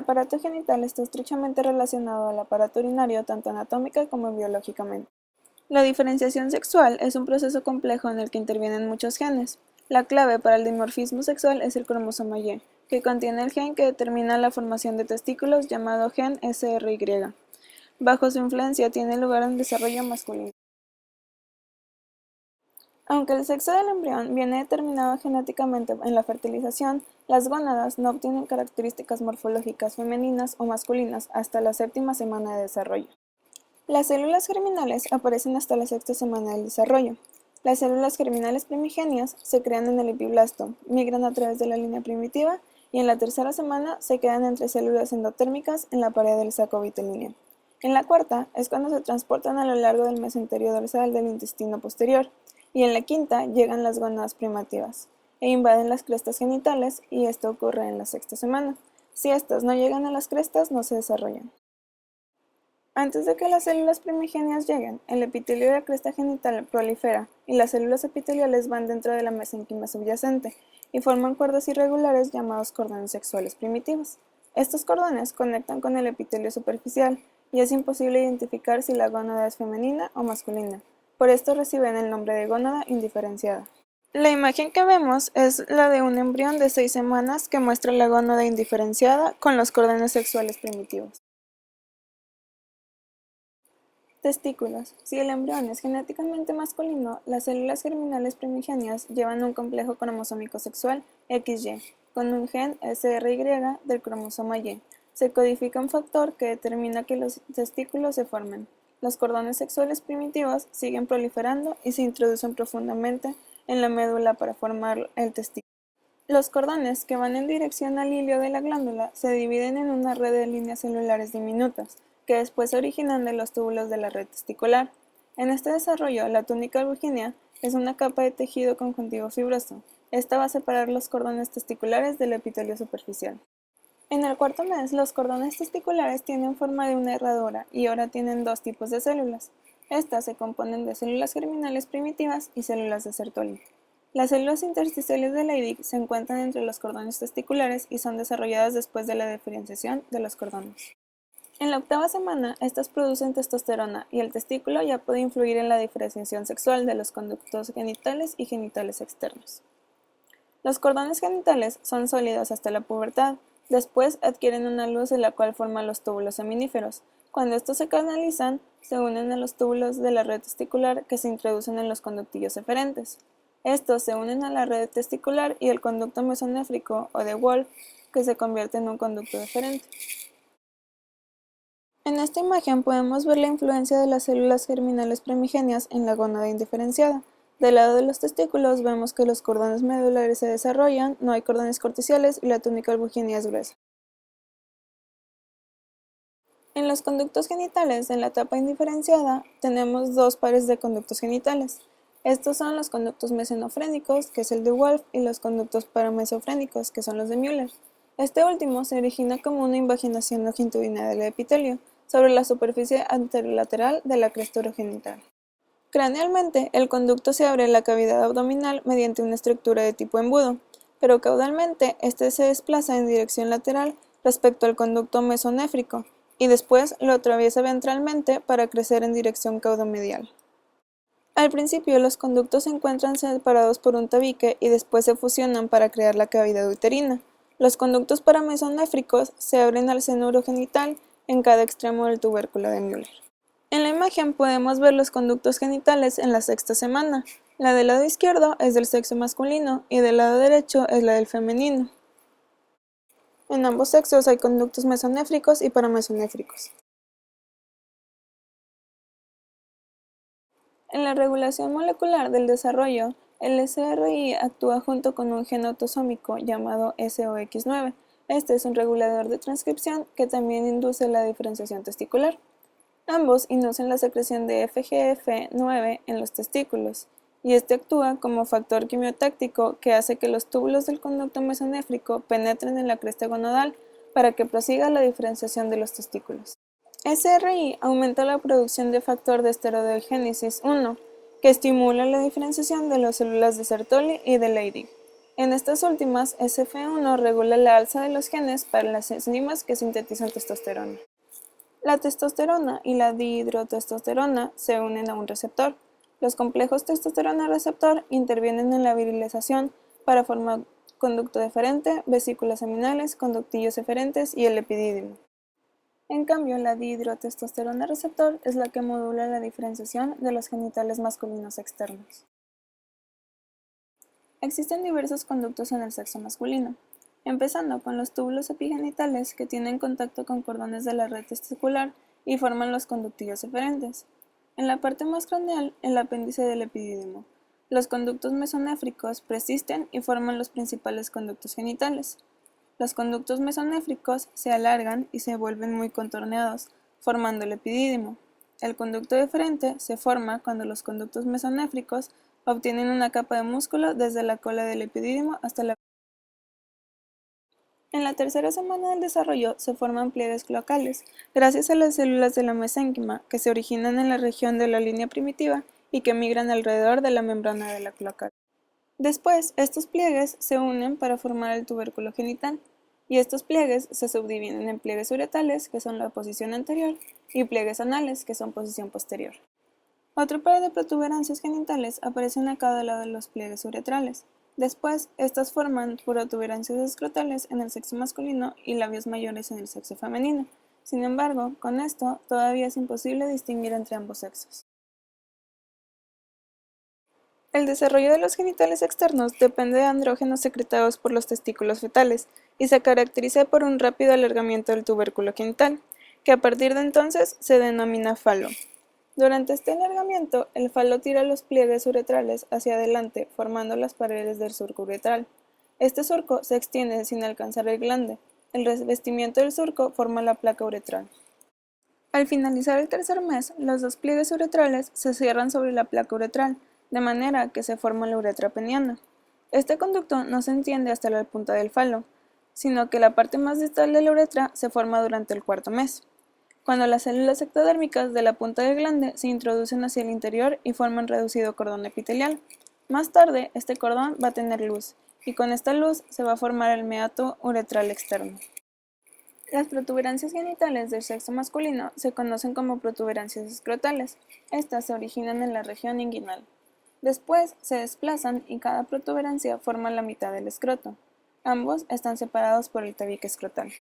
aparato genital está estrechamente relacionado al aparato urinario tanto anatómica como biológicamente. La diferenciación sexual es un proceso complejo en el que intervienen muchos genes. La clave para el dimorfismo sexual es el cromosoma Y, que contiene el gen que determina la formación de testículos llamado gen SRY. Bajo su influencia tiene lugar un desarrollo masculino. Aunque el sexo del embrión viene determinado genéticamente en la fertilización, las gónadas no obtienen características morfológicas femeninas o masculinas hasta la séptima semana de desarrollo. Las células germinales aparecen hasta la sexta semana del desarrollo. Las células germinales primigenias se crean en el epiblasto, migran a través de la línea primitiva y en la tercera semana se quedan entre células endotérmicas en la pared del saco vitelíneo. En la cuarta es cuando se transportan a lo largo del mesenterio dorsal del intestino posterior, y en la quinta llegan las gónadas primativas e invaden las crestas genitales, y esto ocurre en la sexta semana. Si estas no llegan a las crestas, no se desarrollan. Antes de que las células primigenias lleguen, el epitelio de la cresta genital prolifera y las células epiteliales van dentro de la mesenquima subyacente y forman cuerdas irregulares llamados cordones sexuales primitivos. Estos cordones conectan con el epitelio superficial y es imposible identificar si la gónada es femenina o masculina. Por esto reciben el nombre de gónada indiferenciada. La imagen que vemos es la de un embrión de 6 semanas que muestra la gónada indiferenciada con los cordones sexuales primitivos. Testículos. Si el embrión es genéticamente masculino, las células germinales primigenias llevan un complejo cromosómico sexual XY, con un gen SRY del cromosoma Y. Se codifica un factor que determina que los testículos se formen. Los cordones sexuales primitivos siguen proliferando y se introducen profundamente en la médula para formar el testículo. Los cordones que van en dirección al hilio de la glándula se dividen en una red de líneas celulares diminutas, que después se originan de los túbulos de la red testicular. En este desarrollo, la túnica albuginea es una capa de tejido conjuntivo fibroso. Esta va a separar los cordones testiculares del epitelio superficial. En el cuarto mes, los cordones testiculares tienen forma de una herradura y ahora tienen dos tipos de células. Estas se componen de células germinales primitivas y células de Sertoli. Las células intersticiales de Leydig se encuentran entre los cordones testiculares y son desarrolladas después de la diferenciación de los cordones. En la octava semana, estas producen testosterona y el testículo ya puede influir en la diferenciación sexual de los conductos genitales y genitales externos. Los cordones genitales son sólidos hasta la pubertad. Después adquieren una luz de la cual forman los túbulos seminíferos. Cuando estos se canalizan, se unen a los túbulos de la red testicular que se introducen en los conductillos eferentes. Estos se unen a la red testicular y el conducto mesonéfrico o de Wolff, que se convierte en un conducto deferente. En esta imagen podemos ver la influencia de las células germinales primigenias en la gónada indiferenciada. Del lado de los testículos vemos que los cordones medulares se desarrollan, no hay cordones corticiales y la túnica albuginea es gruesa. En los conductos genitales, en la etapa indiferenciada, tenemos dos pares de conductos genitales. Estos son los conductos mesenofrénicos, que es el de Wolff, y los conductos paramesofrénicos, que son los de Müller. Este último se origina como una invaginación longitudinal del epitelio sobre la superficie anterolateral de la cresta urogenital. Cranealmente, el conducto se abre en la cavidad abdominal mediante una estructura de tipo embudo, pero caudalmente este se desplaza en dirección lateral respecto al conducto mesonéfrico y después lo atraviesa ventralmente para crecer en dirección caudomedial. Al principio los conductos se encuentran separados por un tabique y después se fusionan para crear la cavidad uterina. Los conductos paramesonéfricos se abren al seno urogenital en cada extremo del tubérculo de Müller. En la imagen podemos ver los conductos genitales en la sexta semana. La del lado izquierdo es del sexo masculino y del lado derecho es la del femenino. En ambos sexos hay conductos mesonéfricos y paramesonéfricos. En la regulación molecular del desarrollo, el SRI actúa junto con un gen autosómico llamado SOX9. Este es un regulador de transcripción que también induce la diferenciación testicular. Ambos inducen la secreción de FGF9 en los testículos, y este actúa como factor quimiotáctico que hace que los túbulos del conducto mesonéfrico penetren en la cresta gonadal para que prosiga la diferenciación de los testículos. SRI aumenta la producción de factor de esteroidogénesis 1, que estimula la diferenciación de las células de Sertoli y de Leydig. En estas últimas, SF1 regula la alza de los genes para las enzimas que sintetizan testosterona. La testosterona y la dihidrotestosterona se unen a un receptor. Los complejos testosterona receptor intervienen en la virilización para formar conducto deferente, vesículas seminales, conductillos eferentes y el epidídimo. En cambio, la dihidrotestosterona receptor es la que modula la diferenciación de los genitales masculinos externos. Existen diversos conductos en el sexo masculino, empezando con los túbulos epigenitales que tienen contacto con cordones de la red testicular y forman los conductillos eferentes. En la parte más craneal, el apéndice del epidídimo. Los conductos mesonéfricos persisten y forman los principales conductos genitales. Los conductos mesonéfricos se alargan y se vuelven muy contorneados, formando el epidídimo. El conducto deferente se forma cuando los conductos mesonéfricos obtienen una capa de músculo desde la cola del epidídimo hasta la. En la tercera semana del desarrollo se forman pliegues cloacales, gracias a las células de la mesénquima que se originan en la región de la línea primitiva y que migran alrededor de la membrana de la cloacal. Después, estos pliegues se unen para formar el tubérculo genital, y estos pliegues se subdividen en pliegues uretrales, que son la posición anterior, y pliegues anales, que son posición posterior. Otro par de protuberancias genitales aparecen a cada lado de los pliegues uretrales. Después, estas forman protuberancias escrotales en el sexo masculino y labios mayores en el sexo femenino. Sin embargo, con esto, todavía es imposible distinguir entre ambos sexos. El desarrollo de los genitales externos depende de andrógenos secretados por los testículos fetales y se caracteriza por un rápido alargamiento del tubérculo genital, que a partir de entonces se denomina falo. Durante este alargamiento, el falo tira los pliegues uretrales hacia adelante, formando las paredes del surco uretral. Este surco se extiende sin alcanzar el glande. El revestimiento del surco forma la placa uretral. Al finalizar el tercer mes, los dos pliegues uretrales se cierran sobre la placa uretral, de manera que se forma la uretra peniana. Este conducto no se entiende hasta la punta del falo, sino que la parte más distal de la uretra se forma durante el cuarto mes, cuando las células ectodérmicas de la punta del glande se introducen hacia el interior y forman reducido cordón epitelial. Más tarde, este cordón va a tener luz, y con esta luz se va a formar el meato uretral externo. Las protuberancias genitales del sexo masculino se conocen como protuberancias escrotales. Estas se originan en la región inguinal. Después se desplazan y cada protuberancia forma la mitad del escroto. Ambos están separados por el tabique escrotal.